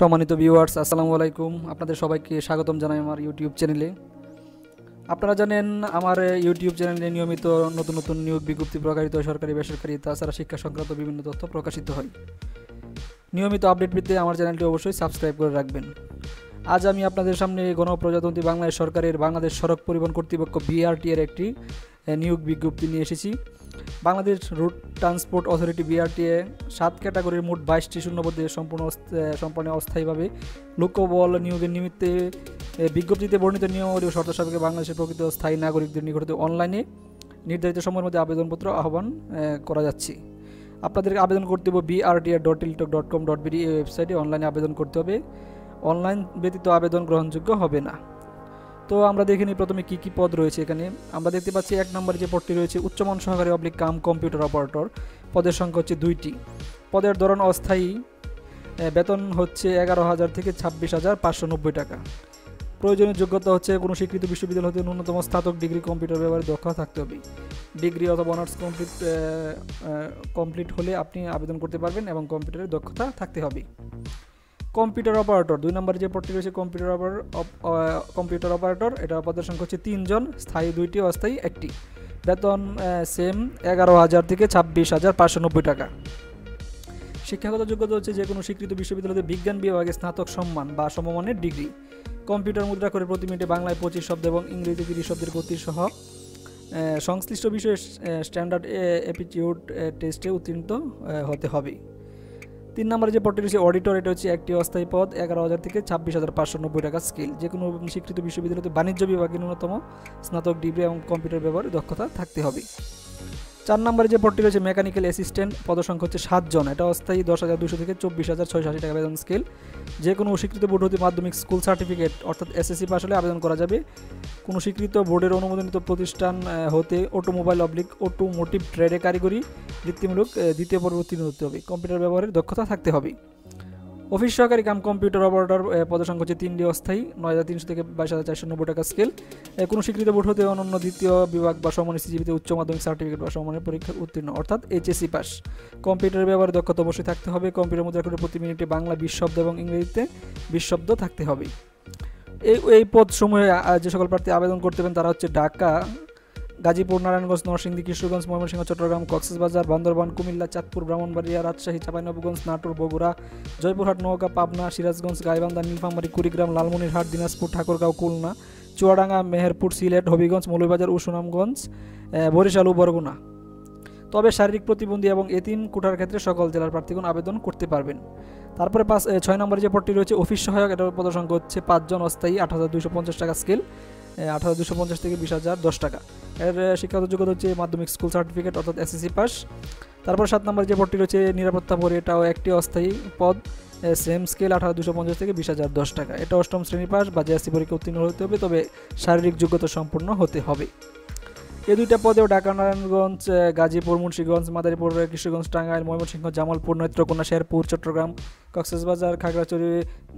সম্মানিত ভিউয়ার্স, আসসালামু আলাইকুম। আপনাদের সবাইকে স্বাগতম জানাই আমার ইউটিউব চ্যানেলে। আপনারা জানেন আমার ইউটিউব চ্যানেলে নিয়মিত নতুন নতুন নিয়োগ বিজ্ঞপ্তি প্রকাশিত হয়, সরকারি বেসরকারি, তাছাড়া শিক্ষা সংক্রান্ত বিভিন্ন তথ্য প্রকাশিত হয়। নিয়মিত আপডেট পেতে আমার চ্যানেলটি অবশ্যই সাবস্ক্রাইব করে রাখবেন। আজ আমি আপনাদের সামনে গণপ্রজাতন্ত্রী বাংলাদেশ সরকারের বাংলাদেশ সড়ক পরিবহন কর্তৃপক্ষ BRT এর একটি নিয়োগ বিজ্ঞপ্তি নিয়ে এসেছি। Bangladesh road transport authority BRT 7 ক্যাটাগরির মোট 22টি শূন্যপদে সম্পূর্ণ অস্থায়ীভাবে লোকবল নিয়োগের নিমিত্তে বিজ্ঞপ্তিতে বর্ণিত নিয়মাবলী ও শর্ত সাপেক্ষে বাংলাদেশের প্রকৃত স্থায়ী নাগরিকদের নিকট অনলাইনে নির্ধারিত সময়ের মধ্যে আবেদনপত্র আহ্বান করা যাচ্ছে। আপনাদেরকে আবেদন করতে হবে brt@tiltok.com.bd এই ওয়েবসাইটে অনলাইনে আবেদন করতে হবে। অনলাইন ব্যতীত আবেদন গ্রহণযোগ্য হবে না। তো আমরা দেখে নিই প্রথমে কী কী পদ রয়েছে এখানে। আমরা দেখতে পাচ্ছি 1 নম্বরে যে পদটি রয়েছে উচ্চমান সহকারী কাম কম্পিউটার অপারেটর। পদের সংখ্যা হচ্ছে 2টি। পদের ধরন অস্থায়ী, বেতন হচ্ছে 11,000 থেকে 26,590 টাকা। প্রয়োজনীয় যোগ্যতা হচ্ছে কোনো স্বীকৃত বিশ্ববিদ্যালয় হতে ন্যূনতম স্নাতক ডিগ্রি কম্পিউটার ব্যবহারে দক্ষতা থাকতে হবে। ডিগ্রি অথবা অনার্স কমপ্লিট হলে আপনি আবেদন করতে পারবেন এবং কম্পিউটারের দক্ষতা থাকতে হবে। কম্পিউটার অপারেটর 2 নম্বরে যে পদটি রয়েছে কম্পিউটার অপারেটর, এটা পদের সংখ্যা হচ্ছে 3 জন, স্থায়ী 2টি, অস্থায়ী 1টি। বেতন সেম 11,000 থেকে 26,590 টাকা। শিক্ষাগত যোগ্যতা হচ্ছে যে কোনো স্বীকৃত বিশ্ববিদ্যালয়তে বিজ্ঞান বিভাগে স্নাতক সম্মান বা সমমানের ডিগ্রি। কম্পিউটার মুদ্রা করে প্রতি মিনিটে বাংলায় 25 শব্দ এবং ইংরেজি 30 শব্দের গতি সহ সংশ্লিষ্ট বিষয়ে স্ট্যান্ডার্ড অ্যাপটিটিউড টেস্টে উত্তীর্ণ হতে হবে। 3 নম্বরে যে পদটি রয়েছে অডিটর, এটা হচ্ছে একটি অস্থায়ী পদ, 11,000 থেকে 26,590 টাকা। স্কিল যে কোনো স্বীকৃত বিশ্ববিদ্যালয়তে বাণিজ্য বিভাগে ন্যূনতম স্নাতক ডিগ্রি এবং কম্পিউটার ব্যবহারে দক্ষতা থাকতে হবে। 4 নম্বরে যে পদটি রয়েছে মেকানিক্যাল অ্যাসিস্ট্যান্ট, পদসংখ্যা হচ্ছে 7 জন, এটা অস্থায়ী 10,200 থেকে 24,680 টাকা বেতন। স্কেল যে কোনো স্বীকৃত বোর্ড হতে মাধ্যমিক স্কুল সার্টিফিকেট অর্থাৎ SSC পাস হলে আবেদন করা যাবে। কোনো স্বীকৃত বোর্ডের অনুমোদিত প্রতিষ্ঠান হতে অটোমোটিভ ট্রেডে কারিগরি বৃত্তিমূলক দ্বিতীয় পর্ব উত্তীর্ণ হতে হবে। কম্পিউটার ব্যবহারের দক্ষতা থাকতে হবে। অফিস সহকারী কাম কম্পিউটার অপারেটর, পদসংখ্যা হচ্ছে 3টি, অস্থায়ী 9,300 থেকে 22,490 টাকা। স্কেল কোনো স্বীকৃত বোর্ড হতে অনন্য দ্বিতীয় বিভাগ বা সমমানের সিজিপিতে উচ্চ মাধ্যমিক সার্টিফিকেট বা সমমানের পরীক্ষার উত্তীর্ণ অর্থাৎ HSC পাস। কম্পিউটার ব্যবহারের দক্ষতা অবশ্যই থাকতে হবে। কম্পিউটার মুদ্রা করে প্রতি মিনিটে বাংলা 20 শব্দ এবং ইংরেজিতে 20 শব্দ থাকতে হবে। এই পদসমূহে যে সকল প্রার্থী আবেদন করতে পারেন তারা হচ্ছে ঢাকা, গাজীপুর, নারায়ণগঞ্জ, নরসিংদী, কিশোরগঞ্জ, ময়মনসিংহ, চট্টগ্রাম, কক্সবাজার, বান্দরবান, কুমিল্লা, চাঁদপুর, ব্রাহ্মণবাড়িয়া, রাজশাহী, চাঁপাইনবাবগঞ্জ, নাটোর, বগুড়া, জয়পুরহাট, নওগাঁ, পাবনা, সিরাজগঞ্জ, গাইবান্ধা, নীলফামারী, কুড়িগ্রাম, লালমনিরহাট, দিনাজপুর, ঠাকুরগাঁও, খুলনা, চুয়াডাঙ্গা, মেহেরপুর, সিলেট, হবিগঞ্জ, মৌলভীবাজার ও সুনামগঞ্জ, বরিশাল ও বরগুনা। তবে শারীরিক প্রতিবন্ধী এবং এতিম কোটার ক্ষেত্রে সকল জেলার প্রার্থীগণ আবেদন করতে পারবেন। তারপরে 6 নম্বরে যে পদটি রয়েছে অফিস সহায়ক, এটার পদসংখ্যা হচ্ছে 5 জন, অস্থায়ী 8,250 টাকা। স্কেল 8,250 থেকে 20,010 টাকা। এর শিক্ষাগত যোগ্যতা হচ্ছে মাধ্যমিক স্কুল সার্টিফিকেট অর্থাৎ SSC পাস। তারপর 7 নম্বরে যে পদটি রয়েছে নিরাপত্তা ভরে, এটাও একটি অস্থায়ী পদ, সেম স্কেল 8,250 থেকে 20,010 টাকা। এটা 8ম শ্রেণী পাস বা JSC পরীক্ষা উত্তীর্ণ হতে হবে, তবে শারীরিক যোগ্যতা সম্পন্ন হতে হবে। এই 2টা পদেও ঢাকা, নারায়ণগঞ্জ, গাজীপুর, মুন্সিগঞ্জ, মাদারীপুর, কিশোরগঞ্জ, টাঙ্গাইল, ময়মনসিংহ, জামালপুর, নেত্রকোনা, শেরপুর, চট্টগ্রাম, কক্সবাজার, খাগড়াছড়ি,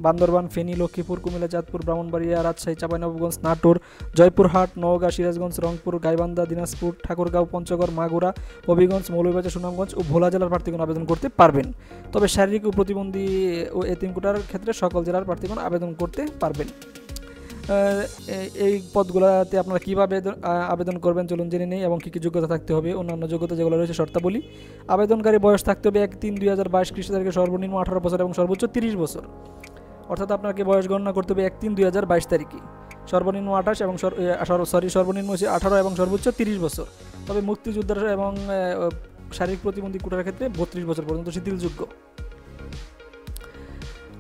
বান্দরবান, ফেনী, লক্ষ্মীপুর, কুমিল্লা, চাঁদপুর, ব্রাহ্মণবাড়িয়া, রাজশাহী, চাঁপাইনবাবগঞ্জ, নাটোর, জয়পুরহাট, নওগাঁ, সিরাজগঞ্জ, রংপুর, গাইবান্ধা, দিনাজপুর, ঠাকুরগাঁও, পঞ্চগড়, মাগুরা, হবিগঞ্জ, মৌলভীবাজার, সুনামগঞ্জ ও ভোলা জেলার প্রার্থীগণ আবেদন করতে পারবেন। তবে শারীরিক ও প্রতিবন্ধী ও এতিম কোটার ক্ষেত্রে সকল জেলার প্রার্থীগণ আবেদন করতে পারবেন। এই পদগুলোতে আপনারা কীভাবে আবেদন করবেন চলুন জেনে নেই এবং কী কী যোগ্যতা থাকতে হবে। অন্যান্য যোগ্যতা যেগুলো রয়েছে শর্তাবলী: আবেদনকারী বয়স থাকতে হবে 1/3/2022 খ্রিস্টাব্দে সর্বনিম্ন 18 বছর এবং সর্বোচ্চ 30 বছর। অর্থাৎ আপনাকে বয়স গণনা করতে হবে 1/3/2022 তারিখে। সর্বনিম্ন 28 এবং সর্বনিম্ন 18 এবং সর্বোচ্চ 30 বছর। তবে মুক্তিযোদ্ধার এবং শারীরিক প্রতিবন্ধী কোটার ক্ষেত্রে 32 বছর পর্যন্ত শিথিলযোগ্য।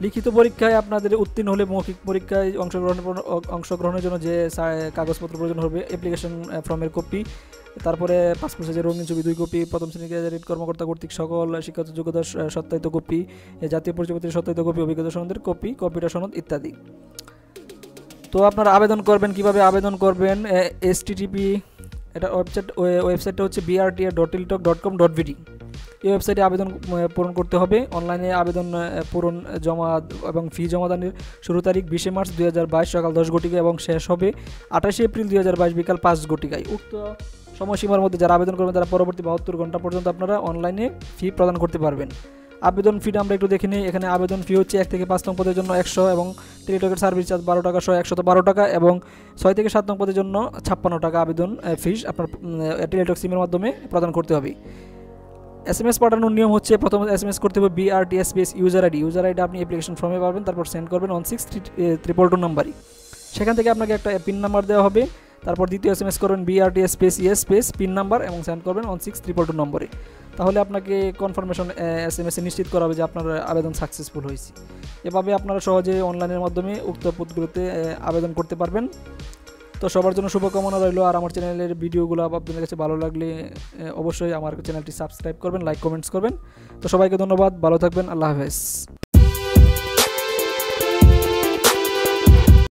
লিখিত পরীক্ষায় আপনাদের উত্তীর্ণ হলে মৌখিক পরীক্ষায় অংশগ্রহণের জন্য যে কাগজপত্র প্রয়োজন হবে: অ্যাপ্লিকেশন ফর্মের কপি, তারপরে পাসপোর্ট সাইজের রঙিন ছবি 2 কপি, প্রথম শ্রেণী গ্যাজেটেড কর্মকর্তা কর্তৃক সকল শিক্ষাগত যোগ্যতার সত্যায়িত কপি, জাতীয় পরিচয়পত্রের সত্যায়িত কপি, অভিজ্ঞতা সনদের কপি, কম্পিউটার সনদ ইত্যাদি। তো আপনারা আবেদন করবেন, কিভাবে আবেদন করবেন: http, এটা ওয়েবসাইটটা হচ্ছে brt@tiltok.com.bd। এই ওয়েবসাইটে আবেদন পূরণ করতে হবে। অনলাইনে আবেদন পূরণ, জমা এবং ফি জমাদানের শুরু তারিখ 20 মার্চ 2022 সকাল 10 ঘটিকা এবং শেষ হবে 28 এপ্রিল 2022 বিকাল 5 ঘটিকায়। উক্ত সময়সীমার মধ্যে যারা আবেদন করবেন তারা পরবর্তী 72 ঘন্টা পর্যন্ত আপনারা অনলাইনে ফি প্রদান করতে পারবেন। আবেদন ফিটা আমরা একটু দেখে নিই। এখানে আবেদন ফি হচ্ছে 1 থেকে 5 নং পদের জন্য 100 এবং টেলিটকের সার্ভিস চার্জ 12 টাকা সহ 112 টাকা এবং 6 থেকে 7 নং পদের জন্য 56 টাকা আবেদন ফিস আপনার টেলিটক সিমের মাধ্যমে প্রদান করতে হবে। SMS পাঠানোর নিয়ম হচ্ছে প্রথমে SMS করতে হবে BRT স্পেস ইউজার আইডি আপনি অ্যাপ্লিকেশন ফর্মে পাবেন, তারপর সেন্ড করবেন 16322 নাম্বারে। সেখান থেকে আপনাকে একটা পিন নাম্বার দেওয়া হবে, তারপর দ্বিতীয় SMS করবেন BRT space space pin number এবং সেন্ড করবেন 16322 নম্বরে। তাহলে আপনাকে কনফার্মেশন SMS নিশ্চিত করা হবে যে আপনার আবেদন সাকসেসফুল হয়েছে। এভাবে আপনারা সহজে অনলাইনের মাধ্যমে উক্ত পদগুলোতে আবেদন করতে পারবেন। তো সবার জন্য শুভকামনা রইল। আর আমার চ্যানেলের ভিডিওগুলো আপনাদের কাছে ভালো লাগলে অবশ্যই আমার চ্যানেলটি সাবস্ক্রাইব করবেন, লাইক কমেন্টস করবেন। তো সবাইকে ধন্যবাদ, ভালো থাকবেন, আল্লাহ হাফেজ।